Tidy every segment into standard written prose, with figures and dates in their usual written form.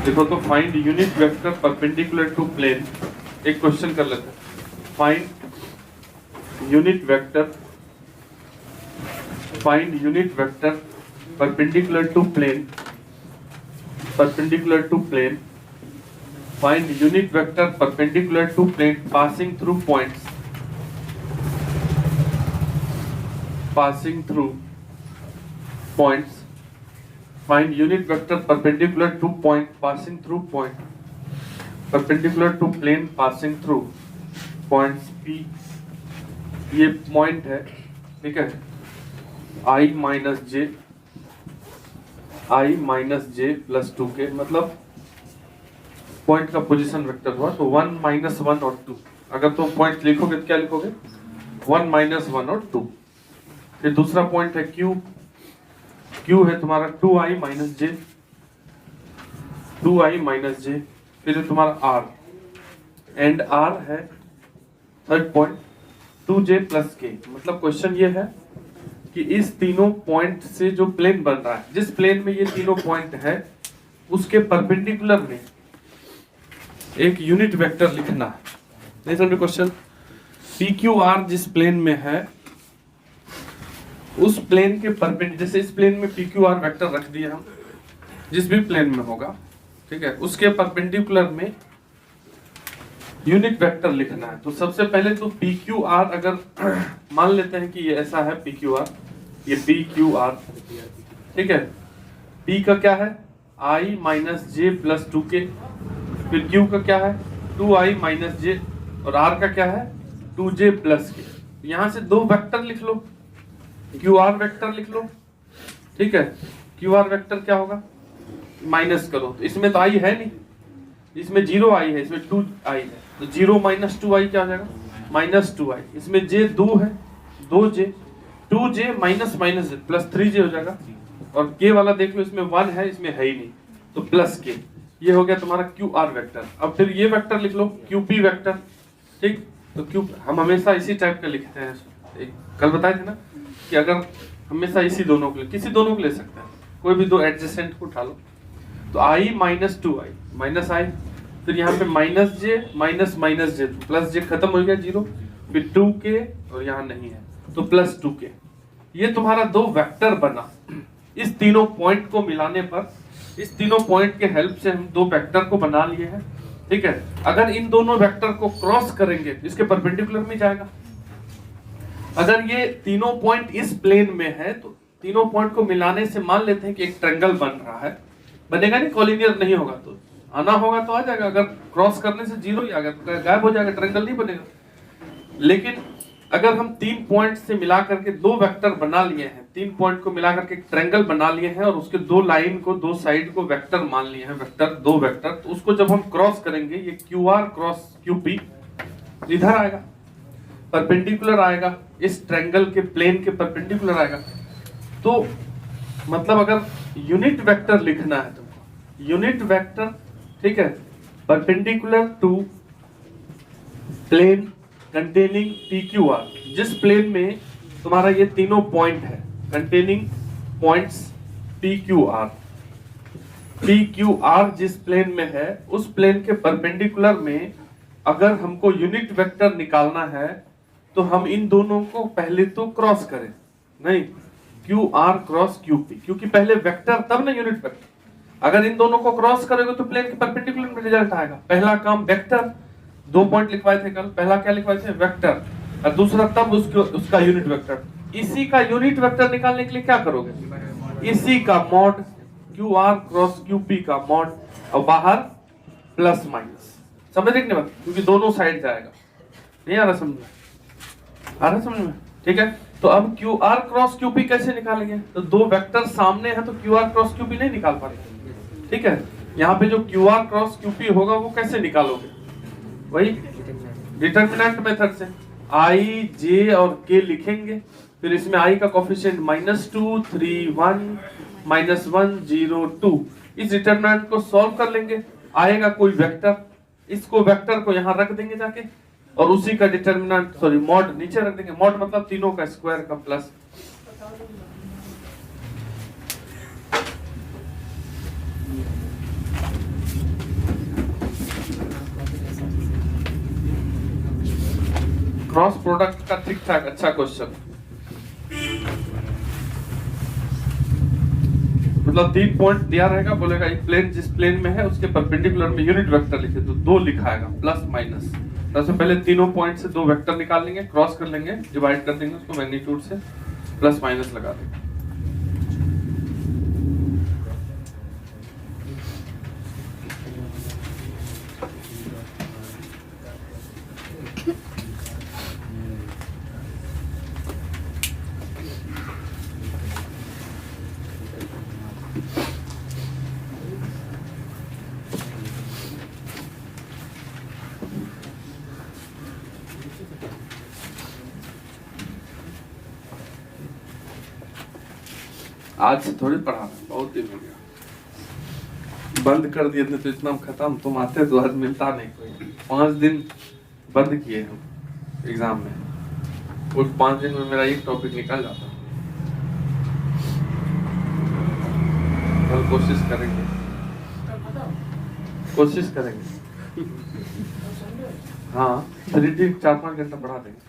देखो तो find unit vector perpendicular to plane. एक क्वेश्चन कर लेते हैं। Find unit vector perpendicular to plane find unit vector perpendicular to plane passing through points find unit vector perpendicular to point passing through perpendicular to plane passing through points P। ये point है, ठीक है, I minus J plus 2 के, मतलब point का position vector हुआ तो 1 -1 और 2। अगर तुम पॉइंट लिखोगे तो क्या लिखोगे? 1 -1 और 2। फिर दूसरा पॉइंट है Q है तुम्हारा 2i माइनस जे। फिर है तुम्हारा R एंड R है third point 2j plus k। मतलब क्वेश्चन ये है कि इस तीनों पॉइंट से जो प्लेन बन रहा है, जिस प्लेन में ये तीनों पॉइंट है उसके परपेंडिकुलर में एक यूनिट वेक्टर लिखना है। नहीं समझे क्वेश्चन? PQR जिस प्लेन में है उस प्लेन के परपेंडिकुलर, जैसे इस प्लेन में PQR वेक्टर रख दिया हम, जिस भी प्लेन में होगा, ठीक है, उसके परपेंडिकुलर में यूनिट वेक्टर लिखना है। तो सबसे पहले तो PQR अगर मान लेते हैं कि ये ऐसा है PQR, ये PQR, ठीक है। P का क्या है? I minus J plus 2k। फिर Q का क्या है? 2i माइनस जे। और R का क्या है? 2j plus k। यहां से दो वेक्टर लिख लो, QR वेक्टर लिख लो, ठीक है। QR वेक्टर क्या होगा? माइनस करो तो इसमें तो i है नहीं, इसमें 0i है, इसमें 2i है, तो 0 माइनस 2i क्या हो जाएगा? Minus 2i। इसमें j 2 है, 2j, 2j minus minus j plus 3j हो जाएगा। और k वाला देख लो, इसमें 1 है, इसमें है ही नहीं, तो प्लस k। ये हो गया तुम्हारा QR वेक्टर। अब फिर ये वेक्टर लिख लो, QP वेक्टर, ठीक। तो Q हम हमेशा इसी टाइप का लिखते हैं। एक कल बताए थे ना कि अगर हमेशा इसी दोनों को किसी दोनों को ले सकते हैं, कोई भी दो एडजेसेंट को उठा लो। तो i minus 2i minus i, फिर यहाँ पे माइनस जे माइनस माइनस जे, प्लस जे खत्म हो गया 0, फिर 2k और यहाँ नहीं है तो प्लस 2k। ये तुम्हारा दो वेक्टर बना। इस तीनों पॉइंट को मिलाने पर, इस तीनों पॉइंट के हेल्प से हम दो वेक्टर को बना लिए हैं, ठीक है। अगर इन दोनों वेक्टर को क्रॉस करेंगे तो इसके परपेंडिकुलर में जाएगा। अगर ये तीनों पॉइंट इस प्लेन में है तो तीनों पॉइंट को मिलाने से मान लेते हैं कि एक ट्रायंगल बन रहा है। बनेगा नहीं, कॉलिनियर नहीं होगा, तो आना होगा तो आ जाएगा। अगर क्रॉस करने से 0 ही आ गया तो गायब हो जाएगा, ट्रायंगल नहीं बनेगा। लेकिन अगर हम तीन पॉइंट से मिला करके दो वेक्टर बना लिए हैं, तीन पॉइंट को मिला करके एक ट्रायंगल बना लिए हैं और उसके दो लाइन को, दो साइड को वेक्टर मान लिए हैं, वेक्टर, दो वेक्टर, तो उसको जब हम क्रॉस करेंगे, ये QR क्रॉस QP इधर आएगा, परपेंडिकुलर आएगा, इस ट्रायंगल के प्लेन के परपेंडिकुलर आएगा। तो मतलब अगर यूनिट वेक्टर लिखना है तुमको, यूनिट वेक्टर, ठीक है, perpendicular to plane containing PQR, जिस प्लेन में तुम्हारा ये तीनों पॉइंट है, कंटेनिंग पॉइंट्स PQR जिस प्लेन में है उस प्लेन के परपेंडिकुलर में अगर हमको यूनिट वेक्टर निकालना है तो हम इन दोनों को पहले तो क्रॉस करें, नहीं, QR क्रॉस QP, क्योंकि पहले वेक्टर तब ना यूनिट वेक्टर। अगर इन दोनों को क्रॉस करोगे तो प्लेन के परपेंडिकुलर में रिजल्ट आएगा। पहला काम वेक्टर, दो पॉइंट लिखवाए थे कल, पहला क्या लिखवाए थे? वेक्टर, और दूसरा तब उसका यूनिट वेक्टर। इसी का यूनिट वेक्टर निकालने के लिए क्या करोगे? इसी का मॉड, QR क्रॉस QP का मॉड, और बाहर प्लस माइनस। समझ रहे बात? क्योंकि दोनों साइड जाएगा। नहीं आ रहा समझ में? आ रहा समझ में? ठीक है। तो अब QR क्रॉस QP कैसे निकालेंगे? तो दो वेक्टर सामने है तो QR क्रॉस QP नहीं निकाल पाएंगे, ठीक है। यहाँ पे जो QR क्रॉस QP होगा वो कैसे निकालोगे? वही डिटरमिनेंट मेथड से I, J और K लिखेंगे। फिर इसमें I का कोफिशिएंट -2, 3, 1, -1, 0, 2। इस डिटरमिनेंट को सॉल्व कर लेंगे, आएगा कोई वेक्टर, इसको वेक्टर को यहाँ रख देंगे जाके, और उसी का डिटरमिनेंट, सॉरी मॉड नीचे रख देंगे। मॉड मतलब तीनों का स्क्वायर का प्लस। क्रॉस प्रोडक्ट का ठीक ठाक अच्छा क्वेश्चन। मतलब 3 पॉइंट दिया रहेगा, बोलेगा एक प्लेन जिस प्लेन में है उसके परपेंडिकुलर में यूनिट वेक्टर लिखे, तो 2 लिखा आएगा प्लस माइनस। सबसे पहले तीनों पॉइंट से 2 वेक्टर निकाल लेंगे, क्रॉस कर लेंगे, डिवाइड कर देंगे उसको मैग्नीट्यूड से, प्लस माइनस लगा देंगे। आज से थोड़ी पढ़ा रहा, बहुत दिन हो गया, बंद कर दिए थे तो इतना खत्म, तुम आते तो आज मिलता नहीं कोई। 5 दिन बंद किए हम एग्जाम में, उस 5 दिन में मेरा एक टॉपिक निकल जाता। कल कोशिश करेंगे, कोशिश करेंगे। हाँ 3D 4-5 घंटा पढ़ा देंगे।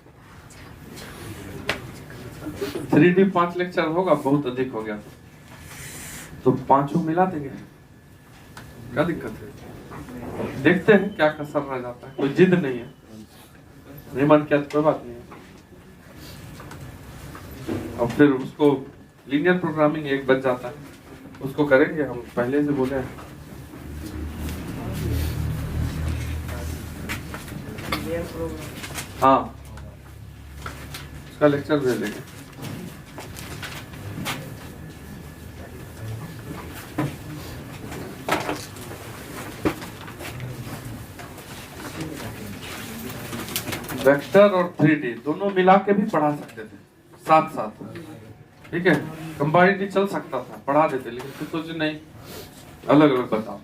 3D 5 लेक्चर होगा, बहुत अधिक हो गया तो 5 मिला देंगे, क्या दिक्कत है। देखते हैं क्या कसर रह जाता है, कोई जिद नहीं है, नहीं मन किया तो कोई बात नहीं है। और फिर उसको लीनियर प्रोग्रामिंग एक बच जाता है, उसको करेंगे हम, पहले से बोले हैं। हाँ उसका लेक्चर दे देंगे। वेक्टर और 3D दोनों मिला के भी पढ़ा सकते थे साथ साथ, ठीक है, कंबाइंड ही चल सकता था, पढ़ा देते, लेकिन फिर सोचे नहीं अलग अलग बताओ,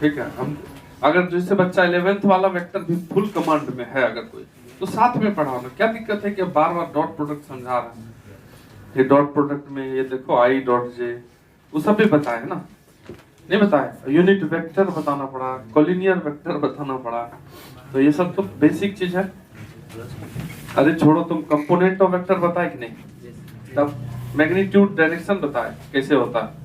ठीक है। हम अगर जैसे बच्चा 11th वाला वेक्टर भी फुल कमांड में है अगर कोई, तो साथ में पढ़ाना, क्या दिक्कत है कि बार बार डॉट प्रोडक्ट समझा रहा है, ये डॉट प्रोडक्ट में ये देखो आई डॉट जे, वो सब भी बताया ना, नहीं बताया, यूनिट वेक्टर बताना पड़ा, कोलिनियर वेक्टर बताना पड़ा, तो ये सब तो बेसिक चीज है। अरे छोड़ो, तुम कंपोनेंट ऑफ वेक्टर बताए कि नहीं, तब मैग्नीट्यूड डायरेक्शन बताए कैसे होता है।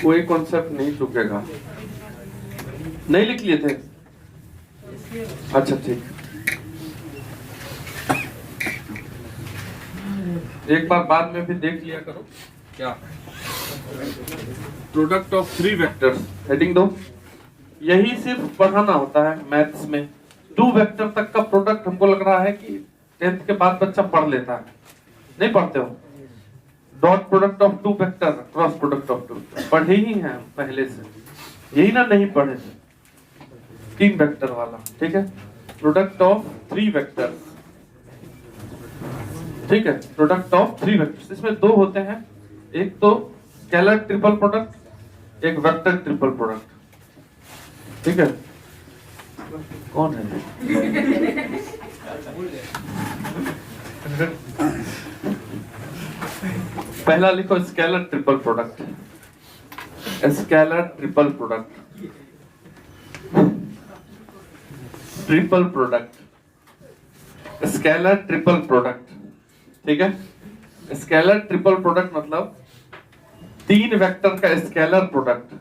कोई कॉन्सेप्ट नहीं चुकेगा, नहीं लिख लिए थे, अच्छा ठीक, एक बार बाद में भी देख लिया करो। क्या प्रोडक्ट ऑफ 3 वेक्टर्स, हेडिंग दो, यही सिर्फ पढ़ाना होता है मैथ्स में। 2 वेक्टर तक का प्रोडक्ट हमको लग रहा है कि 10th के बाद बच्चा पढ़ लेता है, नहीं पढ़ते हो। Dot product of 2 vector, cross product of 2 पढ़े ही हैं पहले से, यही ना नहीं पढ़े थे 3 वेक्टर वाला, ठीक है। प्रोडक्ट ऑफ 3 वेक्टर्स, ठीक है, प्रोडक्ट ऑफ 3 वेक्टर्स, इसमें 2 होते हैं, एक तो स्केलर ट्रिपल प्रोडक्ट, एक वेक्टर ट्रिपल प्रोडक्ट, ठीक है। कौन है पहला लिखो scalar triple product, scalar triple product, triple product, scalar triple product, ठीक है। स्केलर ट्रिपल प्रोडक्ट मतलब 3 वेक्टर का स्केलर प्रोडक्ट,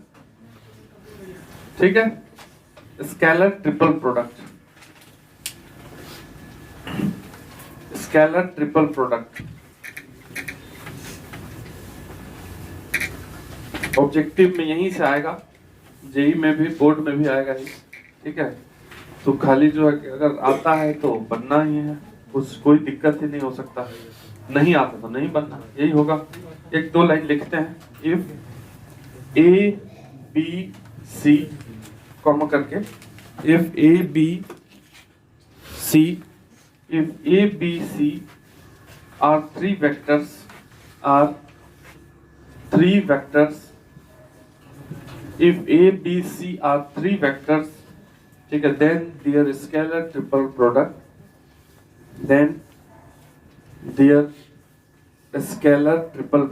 ठीक है, scalar triple product, scalar triple product. Objective में यहीं से आएगा, जेई में भी, बोर्ड में भी आएगा ही, ठीक है। तो खाली जो है अगर आता है तो बनना ही है, कुछ कोई दिक्कत ही नहीं हो सकता, नहीं आता तो नहीं बनना, यही होगा। 1-2 लाइन लिखते हैं, if A B C comma करके, if A B C, if A B C are 3 vectors, are 3 vectors, if A, B, C are 3 vectors, ठीक है, then their scalar triple product, then their scalar triple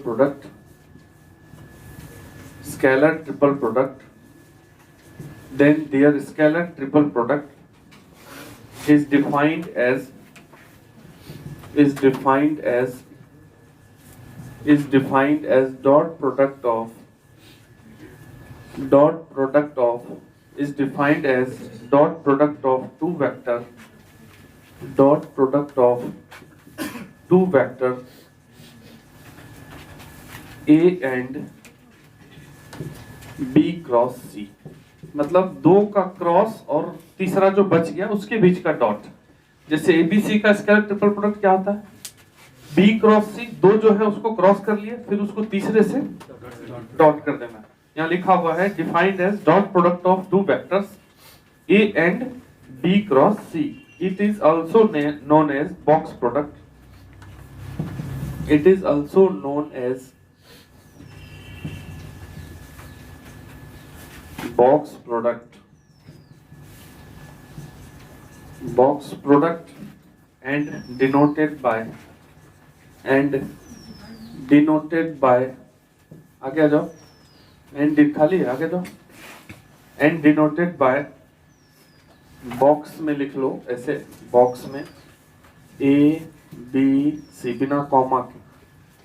product then their scalar triple product is defined as dot product of two vector A and B cross C, मतलब दो का cross और तीसरा जो बच गया उसके बीच का डॉट। जैसे ABC का स्केलर ट्रिपल प्रोडक्ट क्या होता है, B क्रॉस C, दो जो है उसको क्रॉस कर लिए, फिर उसको तीसरे से डॉट कर देना। यहाँ लिखा हुआ है defined as dot product of two vectors A and B cross C. It is also known as box product. It is also known as box product and denoted by आगे आ जाओ, and खाली है, आगे जाओ, and denoted by बॉक्स में लिख लो ऐसे, box में ABC बिना कॉमा के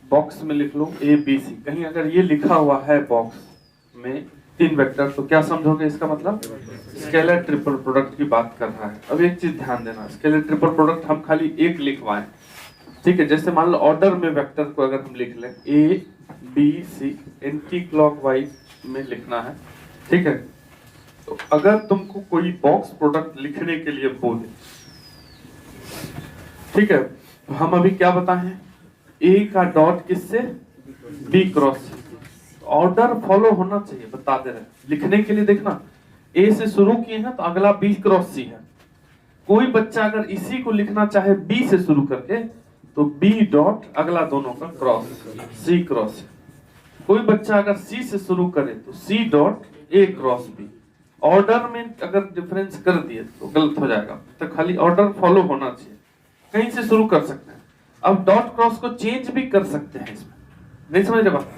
बॉक्स में लिख लो ABC। कहीं अगर ये लिखा हुआ है बॉक्स में तीन वेक्टर तो क्या समझोगे, इसका मतलब स्केलर ट्रिपल प्रोडक्ट की बात कर रहा है। अब एक चीज ध्यान देना, स्केलर ट्रिपल प्रोडक्ट हम खाली एक लिखवाएं, ठीक है। जैसे मान लो ऑर्डर में वेक्टर को अगर हम लिख लें ABC एंटी क्लॉकवाइज में लिखना है, ठीक है। तो अगर तुमको कोई बॉक्स प्रोडक्ट लिखने के लिए बोले, ठीक है, तो हम अभी क्या बताए हैं, ए का डॉट किससे, बी क्रॉस। ऑर्डर फॉलो होना चाहिए, बता दे रहे लिखने के लिए। देखना ए से शुरू किए हैं तो अगला बी क्रॉस सी है। कोई बच्चा अगर इसी को लिखना चाहे बी से शुरू करके तो बी डॉट अगला दोनों का क्रॉस सी क्रॉस। कोई बच्चा अगर सी से शुरू करे तो C dot A cross B. Order में अगर डिफरेंस कर दिए तो गलत हो जाएगा, तो खाली ऑर्डर फॉलो होना चाहिए। कहीं से शुरू कर सकते हैं। अब डॉट क्रॉस को चेंज भी कर सकते हैं इसमें, नहीं समझ रहे बात।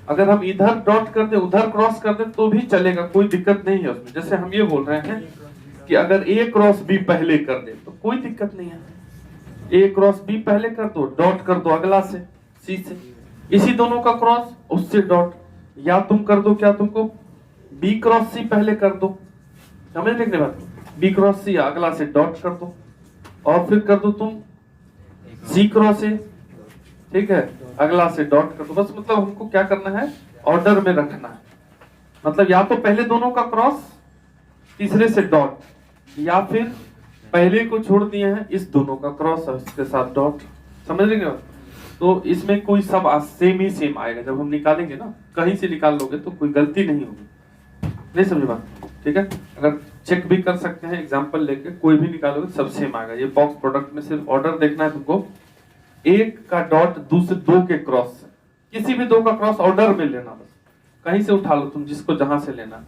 अगर हम इधर डॉट कर दे उधर क्रॉस कर दे तो भी चलेगा, कोई दिक्कत नहीं है उसमें। जैसे हम ये बोल रहे हैं कि अगर ए क्रॉस बी पहले कर दे तो कोई दिक्कत नहीं है, ए क्रॉस बी पहले कर दो, डॉट कर दो अगला से सी से, इसी दोनों का क्रॉस उससे डॉट। या तुम कर दो क्या, तुमको बी क्रॉस सी पहले कर दो, समझ लिखने बात, बी क्रॉस सी अगला से डॉट कर दो, और फिर कर दो तुम सी क्रॉस ए, ठीक है, अगला से डॉट कर दो। बस मतलब हमको क्या करना है, ऑर्डर में रखना है। मतलब या तो पहले दोनों का क्रॉस तीसरे से डॉट, या फिर पहले को छोड़ दिए हैं इस दोनों का क्रॉस और इसके साथ डॉट, समझ लेंगे। तो इसमें कोई सब सेम ही सेम आएगा। जब हम निकालेंगे ना, कहीं से निकाल लोगे तो कोई गलती नहीं होगी, नहीं समझे बात, ठीक है। अगर चेक भी कर सकते हैं एग्जांपल लेके, कोई भी निकालोगे सब सेम आएगा। ये बॉक्स प्रोडक्ट में सिर्फ ऑर्डर देखना है तुमको। एक का डॉट दूसरे दो के क्रॉस से, किसी भी दो का क्रॉस ऑर्डर में लेना, बस कहीं से उठा लो तुम जिसको जहां से लेना।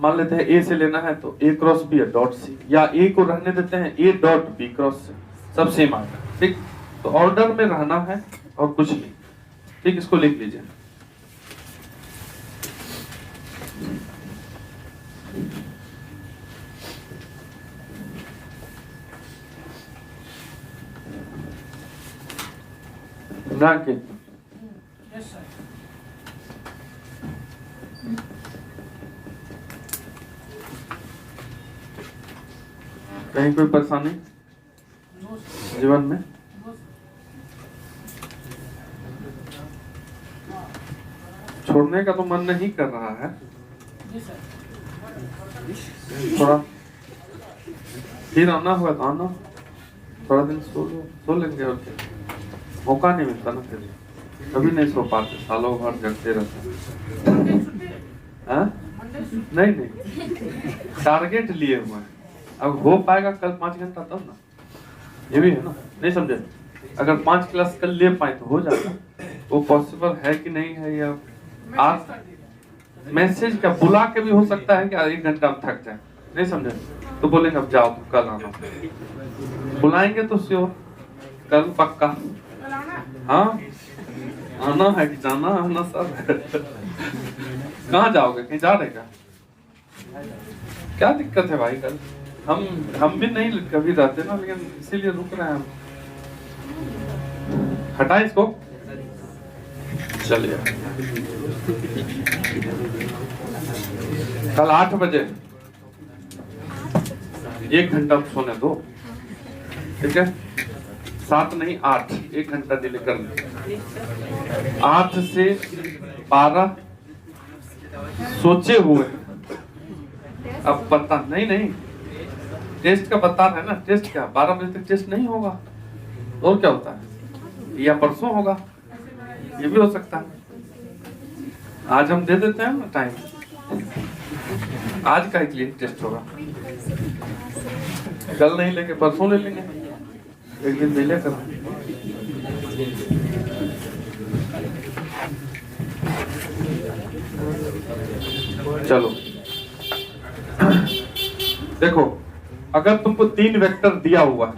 मान लेते हैं ए से लेना है तो ए क्रॉस बी है डॉट सी, या ए को रहने देते हैं ए डॉट बी क्रॉस से, सब सेम आएगा, ठीक। तो ऑर्डर में रहना है और कुछ नहीं, ठीक। इसको लिख लीजिए। के कहीं कोई परेशानी जीवन में? छोड़ने का तो मन नहीं कर रहा है, थोड़ा फिर आना हुआ तो आना, थोड़ा दिन सो लेंगे और क्या। मौका नहीं मिलता ना, फिर कभी नहीं सो पाते, सालों भर जगते रहते। नहीं टारगेट लिए हुए हैं, अब हो पाएगा कल 5 घंटा तब ना, ये भी है ना, नहीं समझे। अगर 5 क्लास कल ले पाए तो हो जाएगा, वो पॉसिबल है कि नहीं है। या आज मैसेज क्या बुला के भी हो सकता है कि 1 घंटा में थक जाए, नहीं समझे, तो बोलेंगे अब जाओ तो कल आना। बुलाएंगे तो श्योर कल पक्का, हाँ आना है कि जाना आना सब है। कहाँ जाओगे, कहीं जा रहे क्या? क्या दिक्कत है भाई? कल हम भी नहीं कभी रहते ना, लेकिन इसीलिए रुक रहे हैं हम। हटाए इसको, चलिए। कल 8 बजे 1 घंटा सोने दो, ठीक है? 7 नहीं 8, 1 घंटा डिले कर लो। 8 से 12 सोचे हुए। अब पता नहीं टेस्ट का बता रहे हैं ना। टेस्ट क्या 12 बजे तक टेस्ट नहीं होगा? और क्या होता है? या परसों होगा, ये भी हो सकता है। आज हम दे देते हैं ना टाइम, आज का एक लिए टेस्ट होगा। कल नहीं लेके परसों ले लेंगे, एक दिन डिले कर। चलो देखो, अगर तुमको 3 वेक्टर दिया हुआ है,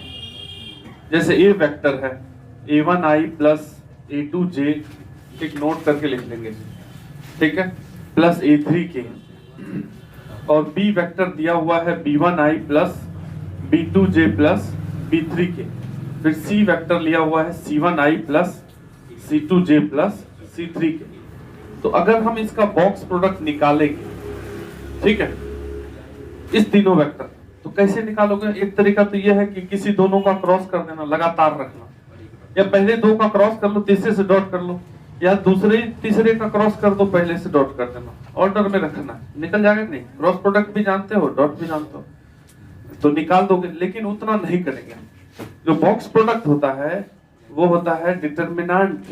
जैसे ए वेक्टर है a1i प्लस a2j, एक नोट करके लिख लेंगे, ठीक है, प्लस a3k, और बी वेक्टर दिया हुआ है b1i plus b2j plus b3k, फिर सी वेक्टर लिया हुआ है c1i plus c2j plus c3k। तो अगर हम इसका बॉक्स प्रोडक्ट निकालेंगे, ठीक है, इस तीनों वेक्टर, तो कैसे निकालोगे? एक तरीका तो यह है कि किसी दोनों का क्रॉस कर देना, लगातार रखना, या पहले 2 का क्रॉस कर लो, तीसरे से डॉट कर लो, या तीसरे का क्रॉस कर दो, पहले से डॉट कर देना। ऑर्डर में रखना, निकल जाएगा नहीं? क्रॉस प्रोडक्ट भी जानते हो, डॉट भी जानते हो, तो निकाल दोगे। लेकिन उतना नहीं करेंगे। जो बॉक्स प्रोडक्ट होता है वो होता है डिटर्मिनेंट,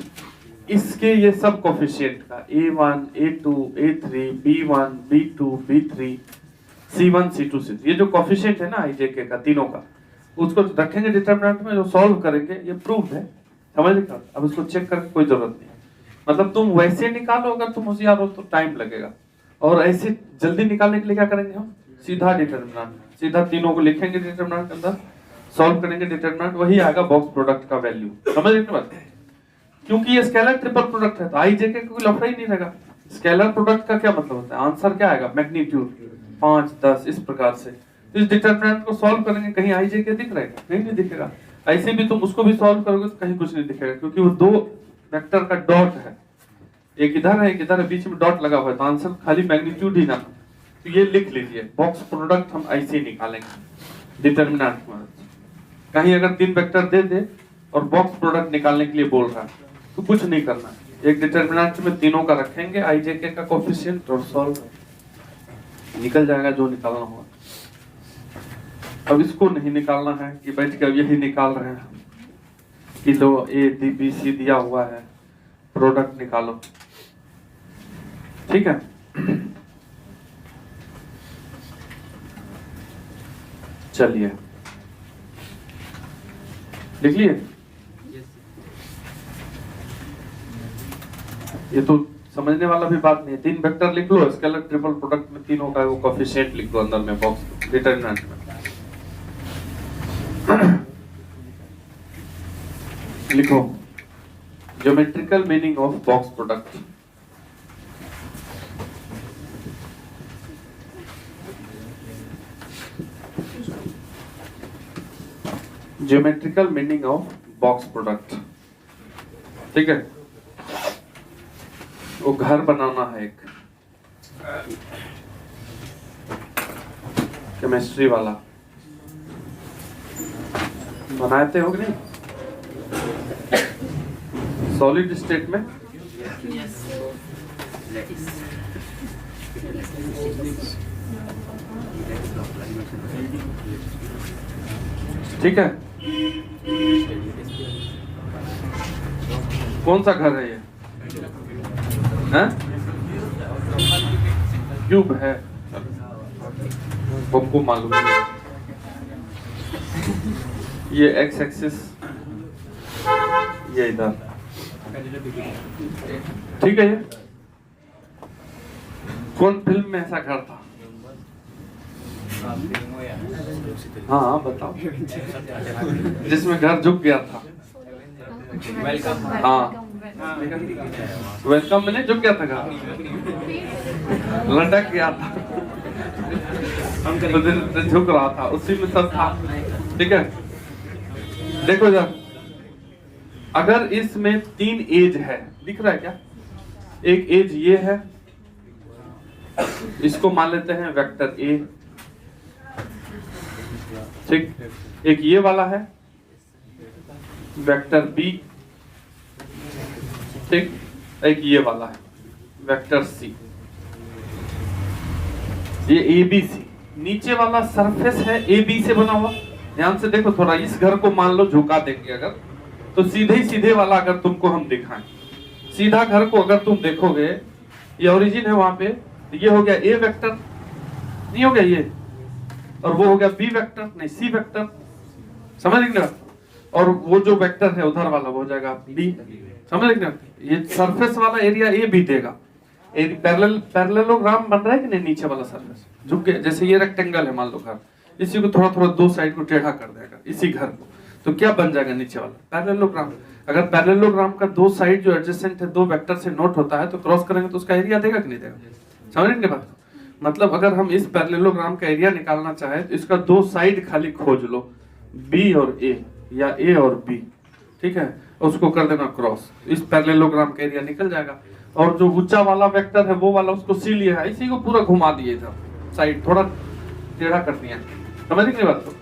इसके ये सब कोफिशिएंट का, a1 a2 a3 b1 b2 b3 c1 c2 c3, ये जो कोफिशिएंट है ना आईजेके का तीनों का, उसको रखेंगे डिटरमिनेंट में, जो सॉल्व करेंगे। ये प्रूफ है, समझ लिया? अब इसको चेक करके कोई जरूरत नहीं है। मतलब तुम वैसे निकालो, अगर तुम होशियार हो तो टाइम लगेगा, और ऐसे जल्दी निकालने के लिए क्या करेंगे हम? सीधा डिटरमिनेंट, सीधा तीनों को लिखेंगे डिटरमिनेंट के अंदर, सॉल्व करेंगे डिटरमिनेंट, वही आएगा बॉक्स प्रोडक्ट का वैल्यू। समझ लिया बात? क्योंकि ये स्केलर ट्रिपल प्रोडक्ट है, तो आईजेके कोई लफड़ा ही नहीं रहेगा। स्केलर प्रोडक्ट का क्या मतलब होता है? आंसर क्या आएगा? मैग्नीट्यूड 5 10 इस प्रकार से। तो इस डिटरमिनेंट को सॉल्व करेंगे, कहीं आईजेके दिख रहेगा? कहीं नहीं दिखेगा। ऐसे भी तुम उसको भी सॉल्व करोगे तो कहीं कुछ नहीं दिखेगा, क्योंकि वो 2 वेक्टर का डॉट है, एक इधर है एक इधर है, बीच में डॉट लगा हुआ है, तो आंसर खाली मैग्नीट्यूड ही ना। तो ये लिख लीजिए, बॉक्स प्रोडक्ट हम ऐसे ही निकालेंगे डिटरमिनेंट में। कहीं अगर 3 वेक्टर दे दे और बॉक्स प्रोडक्ट निकालने के लिए बोल रहा है, तो कुछ नहीं करना, एक डिटरमिनेंट में तीनों का रखेंगे, आईजेके का कोफिशिएंट, और सॉल्व, निकल जाएगा जो निकालना होगा। अब इसको नहीं निकालना है कि बैठ के अब यही निकाल रहे हैं कि लो ए बी सी दिया हुआ है, प्रोडक्ट निकालो, ठीक है। चलिए लिख लिए। ये तो समझने वाला भी बात नहीं है। 3 वेक्टर लिख लो, स्केलर ट्रिपल प्रोडक्ट में तीनों का वो कोफिशिएंट लिख दो अंदर में, बॉक्स डिटरमिनेंट में। लिखो geometrical meaning of box product. Geometrical meaning of box product, ठीक है। वो घर बनाना है एक, केमिस्ट्री वाला, बनाते हो कि नहीं? सॉलिड स्टेट में ठीक है। कौन सा घर है ये? क्यूब है, हमको मालूम है। ये एक्स एक्सिस, ये इधर, ठीक है। ये कौन फिल्म में ऐसा घर था? हाँ बताओ, जिसमें घर झुक गया था। हाँ वेलकम मैंने जो क्या था लटक गया था तो झुक रहा था, उसी में सब था। ठीक है, देखो जरा, अगर इसमें 3 एज है, दिख रहा है क्या? एक एज ये है, इसको मान लेते हैं वेक्टर ए, ठीक। एक ये वाला है वेक्टर बी, ठीक। एक ये वाला है वेक्टर सी, ये ए बी सी। नीचे वाला सरफेस है ए बी से बना हुआ। ध्यान से देखो थोड़ा, इस घर को मान लो झुका देंगे अगर, तो सीधे वाला अगर तुमको हम दिखाएं, सीधा घर को अगर तुम देखोगे, ये ओरिजिन है वहां पे, ये हो गया ए वेक्टर, नहीं हो गया ये, और वो हो गया बी वेक्टर, नहीं सी वेक्टर, समझ रहे ना? और वो जो वेक्टर है उधर वाला वो हो जाएगा बी, समझ रहे ना? ये सरफेस वाला एरिया ए बी देगा। पैरेललोग्राम बन रहा है कि नहीं? नीचे वाला सरफेस झुक के, जैसे ये रेक्टेंगल है मान लो घर, इसी को थोड़ा थोड़ा 2 साइड को टेढ़ा कर देगा इसी घर को, तो क्या बन जाएगा नीचे वाला? पैरेललोग्राम। अगर पैरेललोग्राम का 2 साइड जो एडजेसेंट है 2 वेक्टर से नोट होता है, तो क्रॉस करेंगे तो उसका एरिया देगा कि नहीं देगा? समझ रहे बात? मतलब अगर हम इस पैरेललोग्राम का एरिया निकालना चाहे तो इसका 2 साइड खाली खोज लो, बी और ए या ए और बी, ठीक है, उसको कर देना क्रॉस, इस पैरेललोग्राम का एरिया निकल जाएगा। और जो ऊंचा वाला वेक्टर है वो वाला उसको सी लिया है, इसी को पूरा घुमा दिए था, साइड थोड़ा टेढ़ा कर दिया, समझ रहे बात को?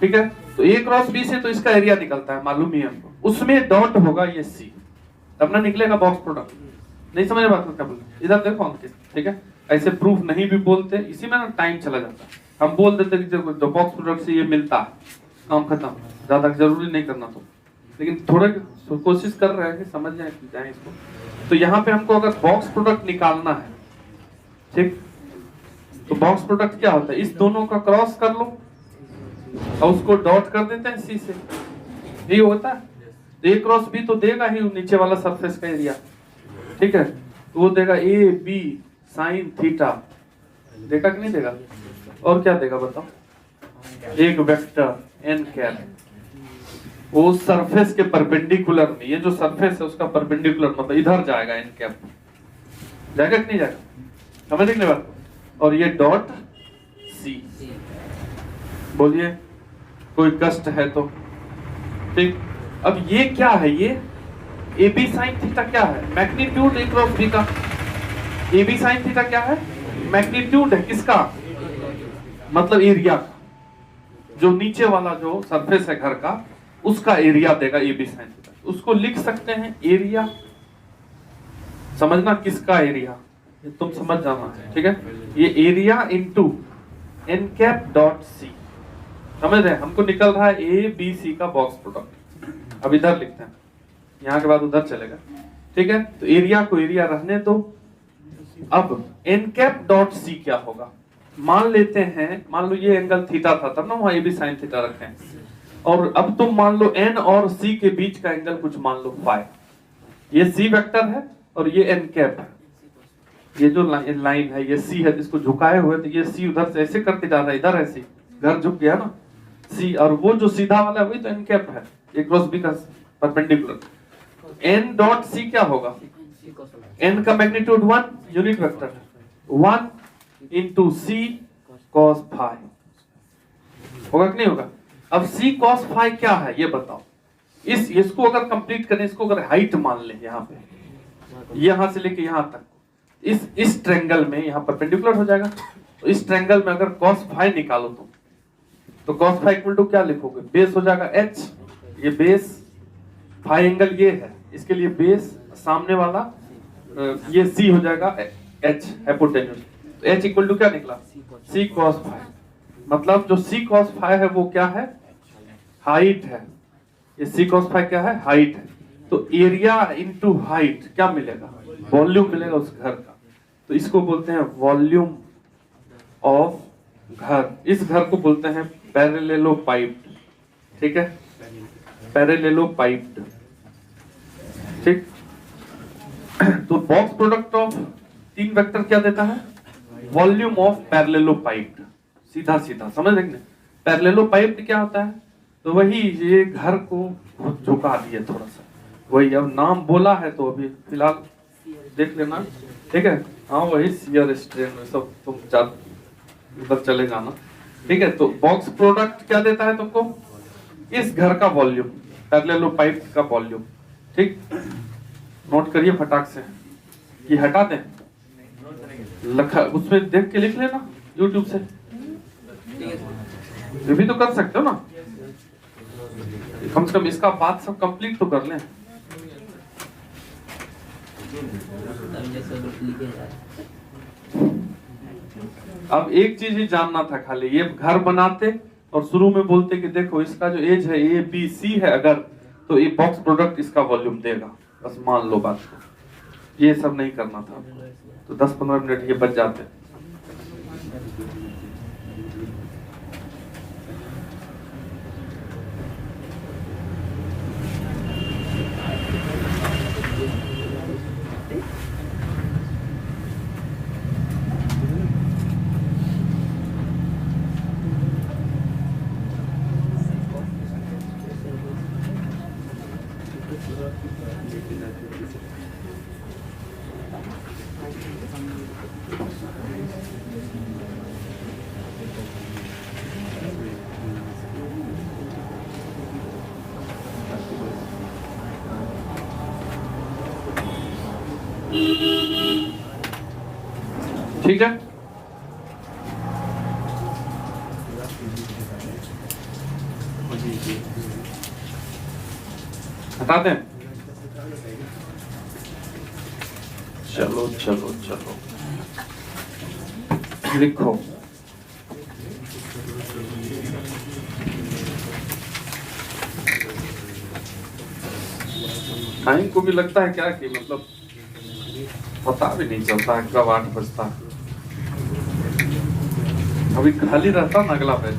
ठीक है, तो ए क्रॉस बी से तो इसका एरिया निकलता है, मालूम ही हमको। उसमें डॉट होगा ये सी, तब ना निकलेगा बॉक्स प्रोडक्ट। नहीं समझ बात को क्या बोल? इधर देखो अंकित, ठीक है, ऐसे प्रूफ नहीं भी बोलते, इसी में ना टाइम चला जाता है। हम बोल देते कि जो बॉक्स प्रोडक्ट से ये मिलता है, काम खत्म, ज्यादा जरूरी नहीं करना तो, लेकिन थोड़ा कोशिश कर रहे हैं कि समझ जाए इसको। तो यहाँ पे हमको अगर बॉक्स प्रोडक्ट निकालना है, ठीक, तो बॉक्स प्रोडक्ट क्या होता है? इस दोनों का क्रॉस कर लो और उसको डॉट कर देते हैं सी से, यही होता है। ए क्रॉस बी तो देगा ही नीचे वाला सरफेस का एरिया, ठीक है, तो वो देगा ए बी साइन थीटा, देगा कि नहीं देगा? और क्या देगा बताओ? एक वेक्टर एन कैप, वो सरफेस के परपेंडिकुलर में, ये जो सरफेस है उसका परपेंडिकुलर, मतलब इधर जाएगा एन कैप, जाएगा कि नहीं जाएगा? समझ नहीं बात? और ये डॉट सी, बोलिए कोई कष्ट है तो? ठीक, अब ये क्या है? ये ए बी साइन थीटा क्या है? मैग्नीट्यूड ए क्रॉस बी का। ए बी साइन थीटा क्या है? मैग्नीट्यूड है किसका? मतलब एरिया का, जो नीचे वाला जो सरफेस है घर का उसका एरिया देगा ए बी साइन थीटा। उसको लिख सकते हैं एरिया, समझना किसका एरिया, ये तुम समझ जाना, ठीक है? ये area into n cap dot C, समझ रहे हैं? हमको निकल रहा है ए बी सी का बॉक्स प्रोडक्ट। अब इधर लिखते हैं, यहाँ के बाद उधर चलेगा, ठीक है? तो एरिया को एरिया रहने दो। अब एन कैप डॉट सी क्या होगा? मान लेते हैं, मान लो ये एंगल थीटा था, तब ना वहां ए बी साइन थीटा रखे हैं, और अब तुम मान लो एन और सी के बीच का एंगल कुछ मान लो फाई। ये सी वेक्टर है और ये एन कैप है, ये जो लाइन है ये सी है, इसको झुकाए हुए, तो ये सी उधर से ऐसे करके जा रहा है, इधर ऐसे घर झुक गया ना सी, और वो जो सीधा वाला है वही तो एन कैप है, ये क्रॉस बी का परपेंडिकुलर। एन डॉट सी क्या होगा? एन का मैग्नीट्यूड 1 यूनिट वेक्टर, 1 इंटू सी कॉस फाई, होगा कि नहीं होगा? अब सी कॉस फाई क्या है ये बताओ? इसको अगर कंप्लीट करें, इसको अगर हाइट मान ले, यहाँ पे यहां से लेके यहां तक, इस ट्रायंगल में यहाँ परपेंडिकुलर हो जाएगा। तो इस ट्रायंगल में अगर कॉस फाई निकालो तुम, तो कॉस फाई इक्वल टू क्या लिखोगे? बेस हो जाएगा एच, ये बेस, फाई एंगल ये है, इसके लिए बेस, सामने वाला ये सी हो जाएगा एच, हाइपोटेन्यूज। तो एच इक्वल टू क्या निकला? सी कॉस फाई। मतलब जो सी कॉस फाई है वो क्या है? हाइट है। ये सी कॉस फाई क्या है? हाइट है। तो एरिया इनटू हाइट क्या मिलेगा? वॉल्यूम मिलेगा उस घर का। तो इसको बोलते हैं वॉल्यूम ऑफ घर। इस घर को बोलते हैं पैरेलेलोपाइप्ड, ठीक है? पैरेलेलोपाइप्ड, ठीक। तो बॉक्स प्रोडक्ट ऑफ 3 वेक्टर क्या देता है? वॉल्यूम ऑफ पैरेलेलोपाइप्ड, सीधा सीधा समझ रहे हैं? पैरेलेलोपाइप्ड क्या होता है? तो वही ये घर को झुका दिए थोड़ा सा, वही अब नाम बोला है तो अभी फिलहाल देख लेना, ठीक है। हाँ वही शियर स्ट्रेन में सब तुम उधर चले जाना, ठीक है। तो बॉक्स प्रोडक्ट क्या देता है तुमको? इस घर का वॉल्यूम, पैरेलल पाइप का वॉल्यूम, ठीक। नोट करिए फटाक से, ये हटा दें, लखा उसमें देख के लिख लेना यूट्यूब से, ये भी तो कर सकते हो ना, कम से कम इसका बात सब कंप्लीट तो कर लें। अब एक चीज ही जानना था खाली, ये घर बनाते और शुरू में बोलते कि देखो इसका जो एज है ABC है अगर, तो ये बॉक्स प्रोडक्ट इसका वॉल्यूम देगा, बस मान लो बात को, ये सब नहीं करना था। तो 10-15 मिनट ये बच जाते। ठीक है, हटा दें। चलो चलो चलो लिखो, टाइम को भी लगता है क्या कि मतलब पता भी नहीं चलता है कब 8 बजता है। अभी खाली रहता ना अगला बैच,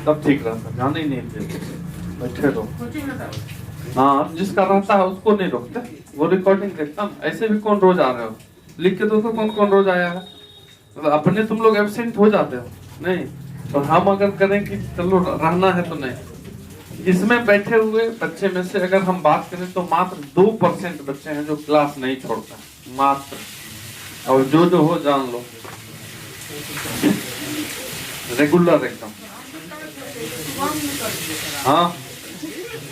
तब ठीक रहता, जाने ही नहीं देते, बैठे रहो। हाँ जिसका रहता है उसको नहीं रोकते, वो रिकॉर्डिंग देखता। ऐसे भी कौन रोज आ रहे हो, लिख के दोस्तों कौन कौन रोज आया है, मतलब अपने तुम लोग एब्सेंट हो जाते हो नहीं, और हम अगर करें कि चलो रहना है तो नहीं। इसमें बैठे हुए बच्चे में से अगर हम बात करें तो मात्र 2% बच्चे हैं जो क्लास नहीं छोड़ता, मात्र। और जो हो जान लो रेगुलर एकदम, हाँ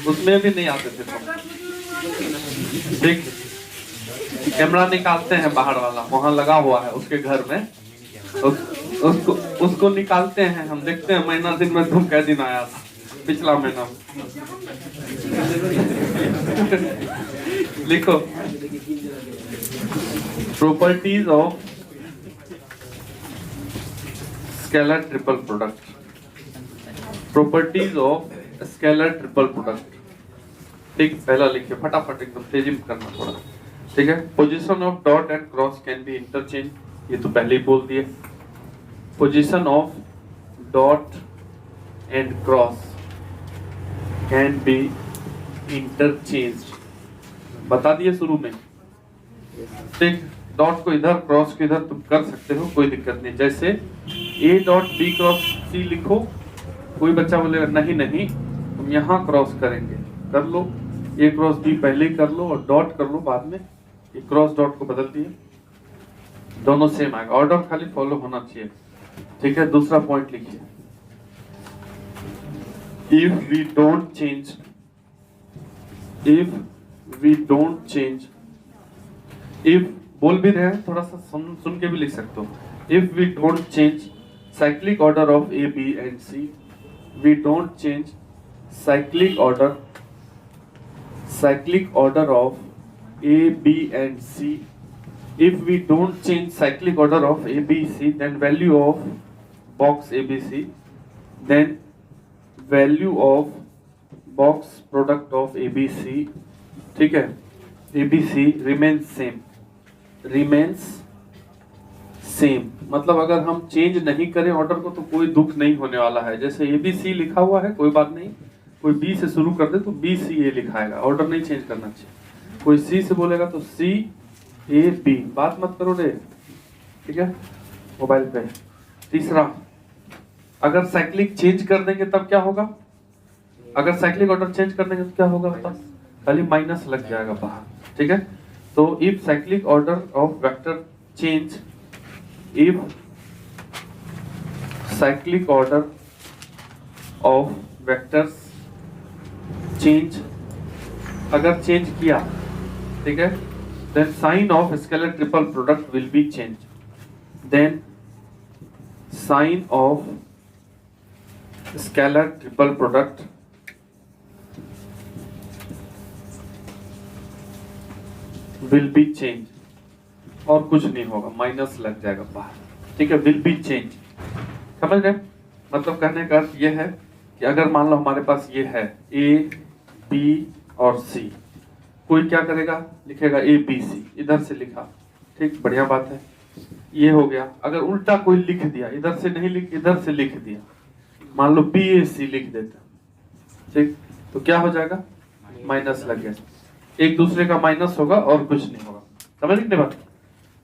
उसमें भी नहीं आते थे तो। ठीक, कैमरा निकालते हैं बाहर वाला, वहां लगा हुआ है उसके घर में, उसको निकालते हैं, हम देखते हैं महीना दिन में तुम कै दिन आया था पिछला महीना। लिखो, properties of scalar triple product, properties of scalar triple product. ठीक, पहला लिखिए फटाफट, एकदम तेजी में करना थोड़ा, ठीक है। Position of dot and cross can be interchange, ये तो पहले ही बोल दिए। Position of dot and cross can be interchange, बता दिए शुरू में। ठीक, डॉट को इधर क्रॉस को इधर तुम कर सकते हो, कोई दिक्कत नहीं। जैसे ए डॉट बी क्रॉस सी लिखो, कोई बच्चा बोलेगा नहीं नहीं तुम यहाँ क्रॉस करेंगे, कर लो, ए क्रॉस बी पहले ही कर लो और डॉट कर लो बाद में, ये क्रॉस डॉट को बदल दिए, दोनों सेम आएगा, ऑर्डर खाली फॉलो होना चाहिए। ठीक है, दूसरा पॉइंट लिखिए, if we don't change, if we don't change, if बोल भी रहे हैं थोड़ा सा सुन के भी लिख सकते हो। If we don't change cyclic order of A B and C, we don't change cyclic order of A B and C, if we don't change cyclic order of ABC, then value of box ABC, then value of box product of ABC, ठीक है, ABC remains same, मतलब अगर हम change नहीं करें order को तो कोई दुख नहीं होने वाला है। जैसे ABC लिखा हुआ है, कोई बात नहीं, कोई B से शुरू कर दे तो BCA लिखाएगा, ऑर्डर नहीं चेंज करना चाहिए। कोई C से बोलेगा तो CAB, बात मत करो रे, ठीक है, मोबाइल पे। तीसरा, अगर साइक्लिक चेंज कर देंगे तब क्या होगा, अगर साइक्लिक ऑर्डर चेंज कर देंगे तो क्या होगा बता, खाली माइनस लग जाएगा बाहर, ठीक है। तो if cyclic order of vector change, if cyclic order of vectors change, अगर चेंज किया, ठीक है, then sign of scalar triple product will be change, then sign of scalar triple product will be change, और कुछ नहीं होगा, minus लग जाएगा बाहर, ठीक है, विल बी चेंज। समझ रहे? मतलब कहने का अर्थ यह है कि अगर मान लो हमारे पास ये है ए बी और सी, कोई क्या करेगा, लिखेगा ए बी सी, इधर से लिखा, ठीक, बढ़िया बात है, ये हो गया। अगर उल्टा कोई लिख दिया, इधर से नहीं लिख, इधर से लिख दिया, मान लो बी ए सी लिख देता, ठीक, तो क्या हो जाएगा, माइनस लग गया, एक दूसरे का माइनस होगा और कुछ नहीं होगा। समझ लिखने बात?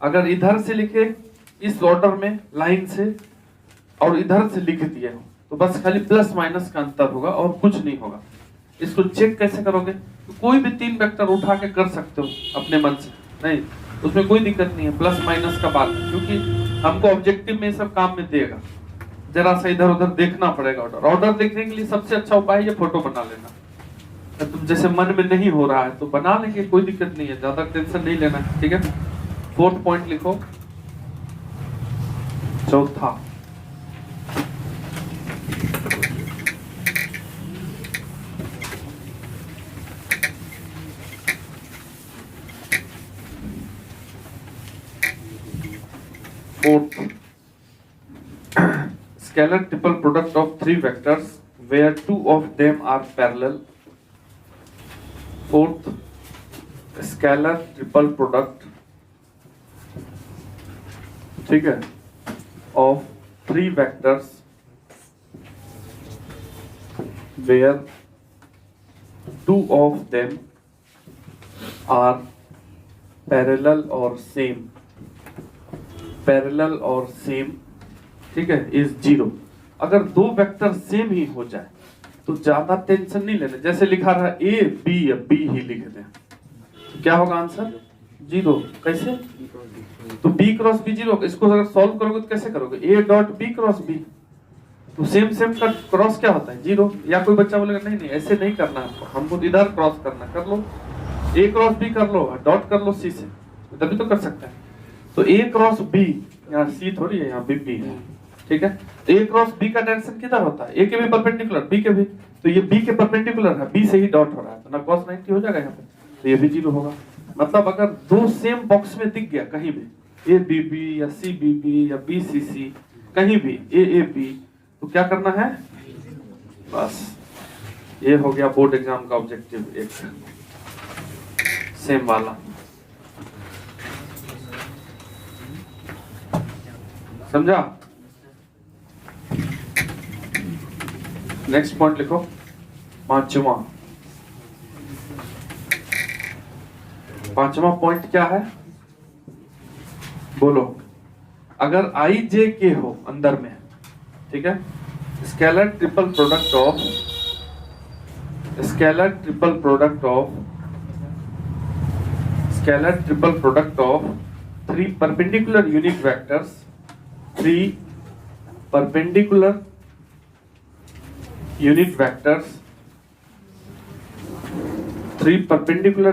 अगर इधर से लिखे इस ऑर्डर में लाइन से और इधर से लिख दिए हो तो बस खाली प्लस माइनस का अंतर होगा और कुछ नहीं होगा। इसको चेक कैसे करोगे? तो कोई भी 3 वेक्टर उठा के कर सकते हो अपने मन से, नहीं उसमें कोई दिक्कत नहीं है, प्लस माइनस का बात है, क्योंकि हमको ऑब्जेक्टिव में सब काम में देगा, जरा सा इधर उधर देखना पड़ेगा। ऑर्डर देखने के लिए सबसे अच्छा उपाय ये फोटो बना लेना। तुम जैसे मन में नहीं हो रहा है तो बना लेंगे, कोई दिक्कत नहीं है, ज्यादा टेंशन नहीं लेना, ठीक है। 4th पॉइंट लिखो, चौथा, scalar triple product of 3 vectors where 2 of them are parallel. 4th, scalar triple product, ठीक है, of 3 vectors where 2 of them are parallel or same, parallel और सेम, ठीक है, इज 0। अगर 2 वेक्टर सेम ही हो जाए तो ज्यादा टेंशन नहीं लेना, जैसे लिखा रहा ए बी या बी ही लिख दें, तो क्या होगा आंसर 0। कैसे? तो बी क्रॉस बी 0, इसको अगर सॉल्व करोगे तो कैसे करोगे, A dot B cross B, तो सेम सेम का क्रॉस क्या होता है 0। या कोई बच्चा बोलेगा नहीं नहीं ऐसे नहीं करना है, हमको इधर क्रॉस करना, कर लो ए क्रॉस बी कर लो, डॉट कर लो सी से, तभी तो कर सकता है। तो ए क्रॉस बी, यहाँ सी थोड़ी है, यहाँ बी बी है, ठीक है। तो ए क्रॉस बी का डायरेक्शन किधर होता है, ए के भी परपेंडिकुलर, बी के भी, तो ये बी के परपेंडिकुलर है, बी से ही डॉट हो रहा है, तो ना cos 90 हो जाएगा यहाँ पे, तो ये भी 0 होगा। मतलब अगर 2 सेम बॉक्स में दिख गया कहीं भी, ए बी बी या सी बी बी या बी सी सी, कहीं भी ए ए बी, तो क्या करना है, बस ये हो गया बोर्ड एग्जाम का ऑब्जेक्टिव, एक सेम वाला। समझा? नेक्स्ट पॉइंट लिखो, 5वां पॉइंट क्या है, बोलो। अगर आई जे के हो अंदर में, ठीक है, scalar triple product of 3 perpendicular unit vectors, 3 perpendicular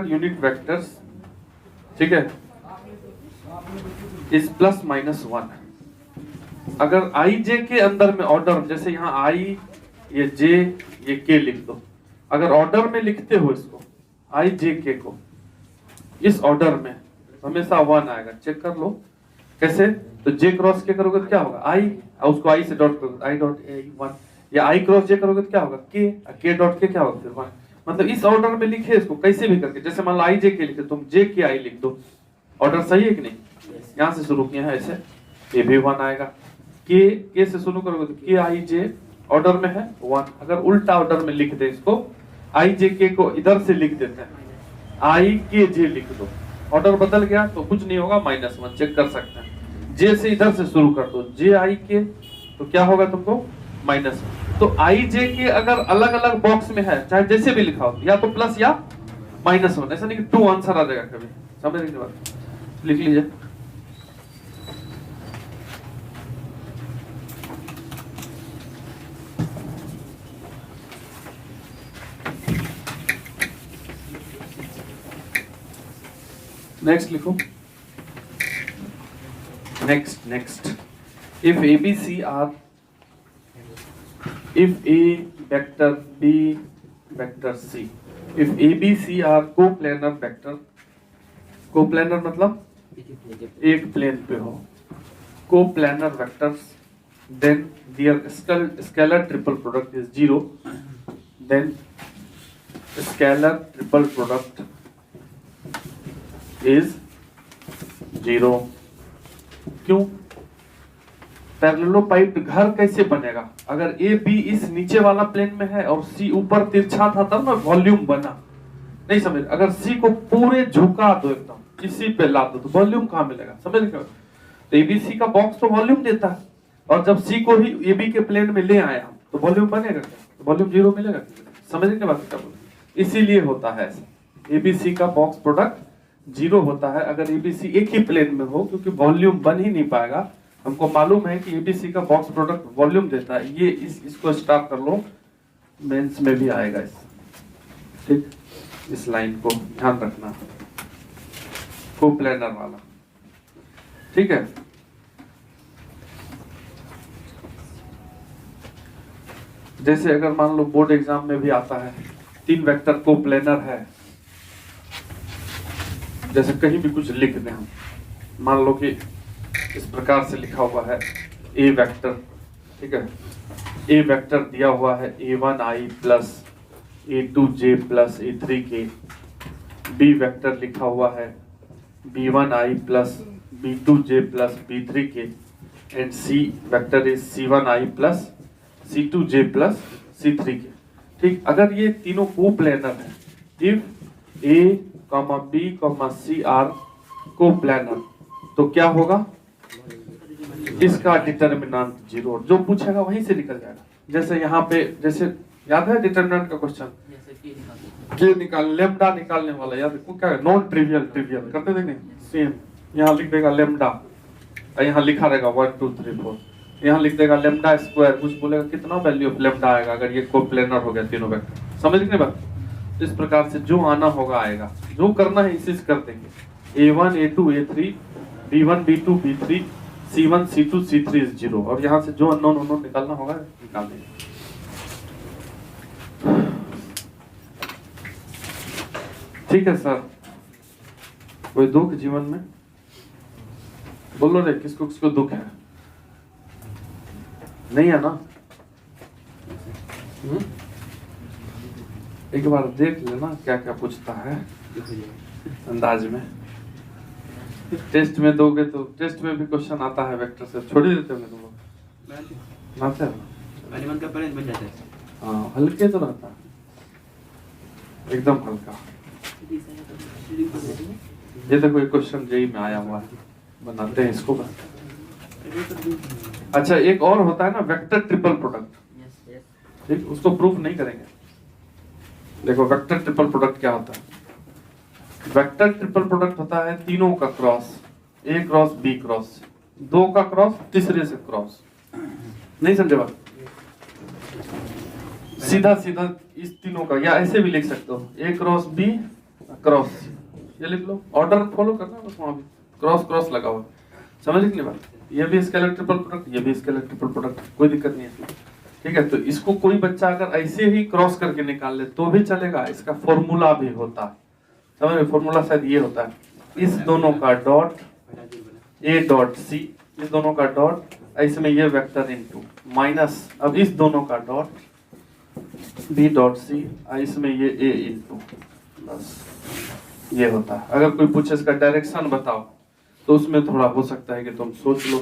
unit vectors, ठीक है, इस प्लस माइनस 1। अगर आई जे के अंदर में ऑर्डर, जैसे यहाँ आई, ये जे, ये के लिख दो, अगर ऑर्डर में लिखते हो इसको आई जे के को इस ऑर्डर में, हमेशा 1 आएगा, चेक कर लो कैसे। तो जे क्रॉस के करोगे तो क्या होगा, आई, और उसको आई से डॉट करोगे, आई डॉट ए 1, या आई क्रॉस जे करोगे तो क्या होगा, के डॉट के क्या होगा फिर 1। मतलब इस ऑर्डर में लिखे इसको कैसे भी करके, जैसे मान लो आई जे के लिखे, तुम जे के आई लिख दो, ऑर्डर सही है कि नहीं, यहाँ से शुरू किया है ऐसे, ये भी 1 आएगा। के से शुरू करोगे तो के आई जे ऑर्डर में है 1। अगर उल्टा ऑर्डर में लिख दे इसको, आई जे के को इधर से लिख देते हैं, आई के जे लिख दो, ऑर्डर बदल गया तो कुछ नहीं होगा, -1 चेक कर सकते हैं। जे से इधर से शुरू कर दो, जे आई के, तो क्या होगा तुमको -1। तो आई जे के अगर अलग अलग बॉक्स में है, चाहे जैसे भी लिखा हो, या तो प्लस या -1, ऐसा नहीं कि 2 आंसर आ जाएगा कभी, समझ रहे बात? लिख लीजिए। नेक्स्ट लिखो, next if ABC are, if A vector B vector C, if ABC are coplanar vector, coplanar मतलब एक प्लेन पे हो, coplanar vectors, then their scalar triple product is 0, then scalar triple product is 0। क्यों? Parallelepiped घर कैसे बनेगा? अगर A B इस नीचे वाला प्लेन में है और सी ऊपर तिरछा था तब ना वॉल्यूम बना। नहीं समझ? अगर सी को पूरे झुका दो एकदम, इसी पे ला दो तो वॉल्यूम कहाँ मिलेगा? समझ रहे? तो एबीसी का बॉक्स तो वॉल्यूम देता है, और जब सी को ही एबी के प्लेन में ले आया तो वॉल्यूम बनेगा क्या? तो वॉल्यूम 0 मिलेगा। समझ रहे बात क्या बोल? इसीलिए होता है ऐसा, एबीसी का बॉक्स प्रोडक्ट 0 होता है अगर एबीसी एक ही प्लेन में हो, क्योंकि वॉल्यूम बन ही नहीं पाएगा। हमको मालूम है कि एबीसी का बॉक्स प्रोडक्ट वॉल्यूम देता है। ये इसको स्टार्ट कर लो, मेंस में भी आएगा इस, ठीक? इस लाइन को ध्यान रखना, कोप्लेनर वाला, ठीक है? जैसे अगर मान लो बोर्ड एग्जाम में भी आता है 3 वेक्टर कोप्लेनर है, जैसे कहीं भी कुछ लिख दें हम, मान लो कि इस प्रकार से लिखा हुआ है ए वेक्टर, ठीक है? ए वेक्टर दिया हुआ है a1i plus a2j plus a3k, B vector लिखा हुआ है b1i plus b2j plus b3k, and C vector is c1i plus c2j plus c3k, ठीक? अगर ये तीनों कोप्लेनर है, if a, b, c are coplanar, तो क्या होगा? इसका डिटर्मिनेंट 0, जो पूछेगा वहीं से निकल जाएगा। जैसे यहाँ पे, जैसे याद है डिटर्मिनेंट का क्वेश्चन, के निकाल, लेम्डा निकालने वाला, याद है क्या? नॉन ट्रिवियल, ट्रिवियल करते थे नहीं? सेम यहाँ लिख देगा लेम्डा, यहाँ लिखा रहेगा 1 2 3 4, यहाँ लिख देगा लेम्डा स्क्वायर, कुछ बोलेगा कितना वैल्यू ऑफ लेम्डा आएगा अगर ये कोप्लेनर हो गया तीनों वेक्टर। समझ गए बात? इस प्रकार से जो आना होगा आएगा, जो करना है इसी से कर देंगे। a1 a2 a3 b1 b2 b3 c1 c2 c3 is 0, और यहाँ से जो अननोन निकालना होगा निकाल देंगे। ठीक है सर, कोई दुख जीवन में? बोलो रे, किसको किसको दुख है? नहीं है ना? एक बार देख लेना क्या क्या पूछता है अंदाज में। टेस्ट में दोगे तो टेस्ट में भी क्वेश्चन आता है वेक्टर से, छोड़ ही देते होंगे तुम लोग? नाते हो का बन जाता है। हाँ, हल्के तो रहता है, एकदम हल्का। ये देखो एक क्वेश्चन जेई में आया हुआ है, बनाते हैं इसको बस। अच्छा, एक और होता है ना वेक्टर ट्रिपल प्रोडक्ट, ठीक? उसको प्रूफ नहीं करेंगे। देखो वेक्टर ट्रिपल प्रोडक्ट क्या होता है? वेक्टर ट्रिपल प्रोडक्ट होता है तीनों का क्रॉस, ए क्रॉस बी क्रॉस, 2 का क्रॉस, तीसरे से क्रॉस। नहीं समझे बात? सीधा सीधा इस तीनों का, या ऐसे भी लिख सकते हो, ए क्रॉस बी क्रॉस सी, ये लिख लो। ऑर्डर फॉलो करना बस, वहां भी क्रॉस क्रॉस लगा हुआ। समझ लिखने बात? ये भी स्केलर ट्रिपल प्रोडक्ट, ये भी स्केलर ट्रिपल प्रोडक्ट, कोई दिक्कत नहीं है, ठीक है? तो इसको कोई बच्चा अगर ऐसे ही क्रॉस करके निकाल ले तो भी चलेगा। इसका फॉर्मूला भी होता है, समझ रहे? फॉर्मूला शायद ये होता है, इस दोनों का डॉट ए डॉट सी, इस दोनों का डॉट, इसमें ये वेक्टर इनटू माइनस, अब इस दोनों का डॉट बी डॉट सी, इसमें ये ए इनटू, बस ये होता है। अगर कोई पूछे इसका डायरेक्शन बताओ तो उसमें थोड़ा हो सकता है कि तुम सोच लो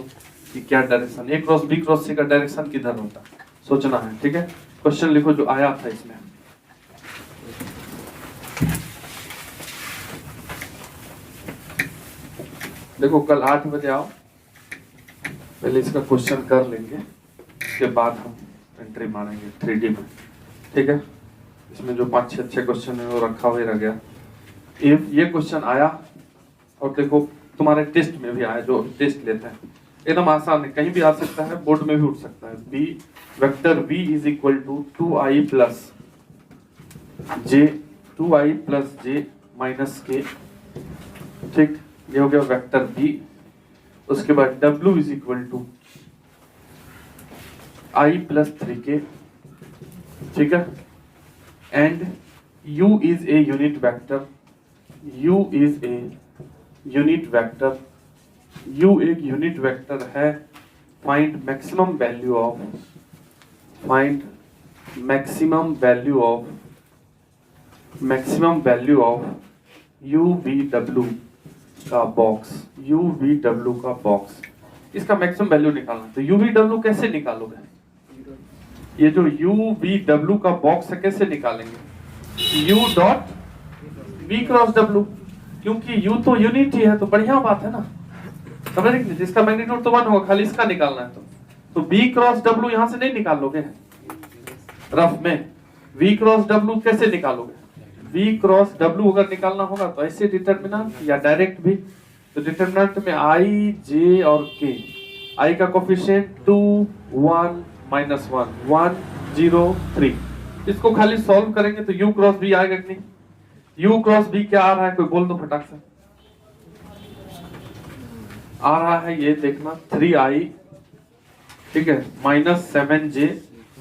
कि क्या डायरेक्शन, ए क्रॉस बी क्रॉस सी का डायरेक्शन किधर होता है, सोचना है, ठीक है? क्वेश्चन लिखो जो आया था इसमें। देखो कल 8 बजे आओ, पहले इसका क्वेश्चन कर लेंगे, उसके बाद हम एंट्री मारेंगे 3D में, ठीक है? इसमें जो 5-6 अच्छे क्वेश्चन है वो रखा हुआ ही रह गया, इफ ये क्वेश्चन आया, और देखो तुम्हारे टेस्ट में भी आया, जो टेस्ट लेते हैं एकदम आसान है, कहीं भी आ सकता है, बोर्ड में भी उठ सकता है। B vector B is equal to 2i plus J, 2i plus J minus K, ठीक, ये हो गया वेक्टर बी। उसके बाद w is equal to i plus 3k, ठीक है, and u is a unit vector, u is a unit vector, u एक unit vector है। Find maximum value of, find maximum value of, maximum value of UVW का box, UVW का box, इसका maximum value निकालना। तो UVW कैसे निकालोगे? ये जो UVW का बॉक्स है कैसे निकालेंगे? U dot V cross W, क्योंकि U तो यूनिट ही है, तो बढ़िया बात है ना, समझ रहे कि इसका मैग्नीट्यूड तो 1 होगा, खाली इसका निकालना है। तो V क्रॉस W यहां से नहीं निकाल लोगे रफ में। V क्रॉस W कैसे निकालोगे? V क्रॉस W अगर निकालना होगा तो ऐसे डिटरमिनेंट या डायरेक्ट भी। तो डिटरमिनेंट में I, J और K, I का कोफिशिएंट 2, 1, -1, 1, 0, 3, इसको खाली सॉल्व करेंगे तो U क्रॉस B आएगा कि नहीं? U क्रॉस B क्या आ रहा है, कोई बोल दो फटाक से। आ रहा है ये देखना 3i, ठीक है, -7j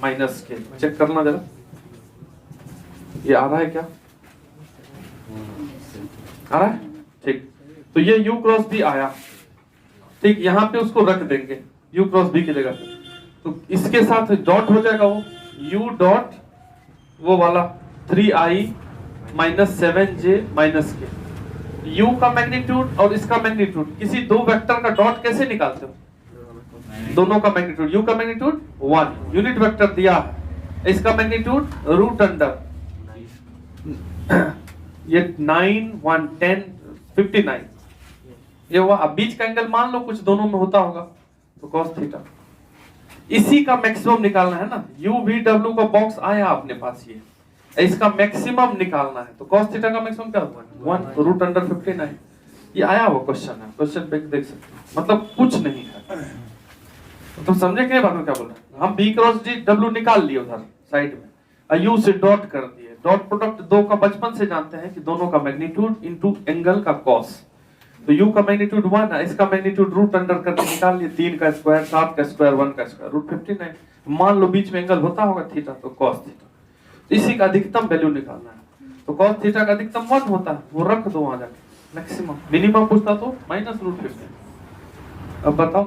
-k, चेक करना जरा, ये आ रहा है क्या? आ रहा है, ठीक। तो ये U क्रॉस B आया, ठीक, यहाँ पे उसको रख देंगे U क्रॉस B की जगह पे, तो इसके साथ डॉट हो जाएगा वो U डॉट वो वाला 3i -7j -k। U का मैग्नीट्यूड और इसका मैग्नीट्यूड, किसी दो वेक्टर का डॉट कैसे निकालते हो? दोनों का मैग्नीट्यूड, U का मैग्नीट्यूड 1 यूनिट वेक्टर दिया है, इसका मैग्नीट्यूड रूट अंडर ये 9, 1, 10, 59, ये हुआ। अब बीच का एंगल मान लो कुछ दोनों में होता होगा, तो cos थीटा, इसी का मैक्सिमम निकालना है ना। UVW का बॉक्स आया अपने पास, ये इसका मैक्सिमम निकालना है, तो cos थीटा का मैक्सिमम क्या होगा? 1, तो रूट अंडर 59। ये आया वो क्वेश्चन है, क्वेश्चन पे देख सकते हो, मतलब कुछ नहीं है। तो तुम समझे कि बात में क्या बोल रहे हैं? हम B क्रॉस W निकाल लिए उधर साइड में, U से डॉट कर दिए, डॉट प्रोडक्ट दो का बचपन से जानते हैं कि दोनों का मैग्नीट्यूड इनटू एंगल का cos, तो U का मैग्नीट्यूड 1 है, इसका मैग्नीट्यूड रूट अंडर करके निकाल लिए, 3 का स्क्वायर, 7 का स्क्वायर, 1 का स्क्वायर, रूट 59। मान लो बीच में एंगल होता होगा थीटा, तो cos थीटा, इसी का अधिकतम वैल्यू निकालना है। तो cos थीटा का अधिकतम 1 होता है, वो रख दो वहां जाके, मैक्सिमम। मिनिमम पूछता तो -√50। अब बताओ।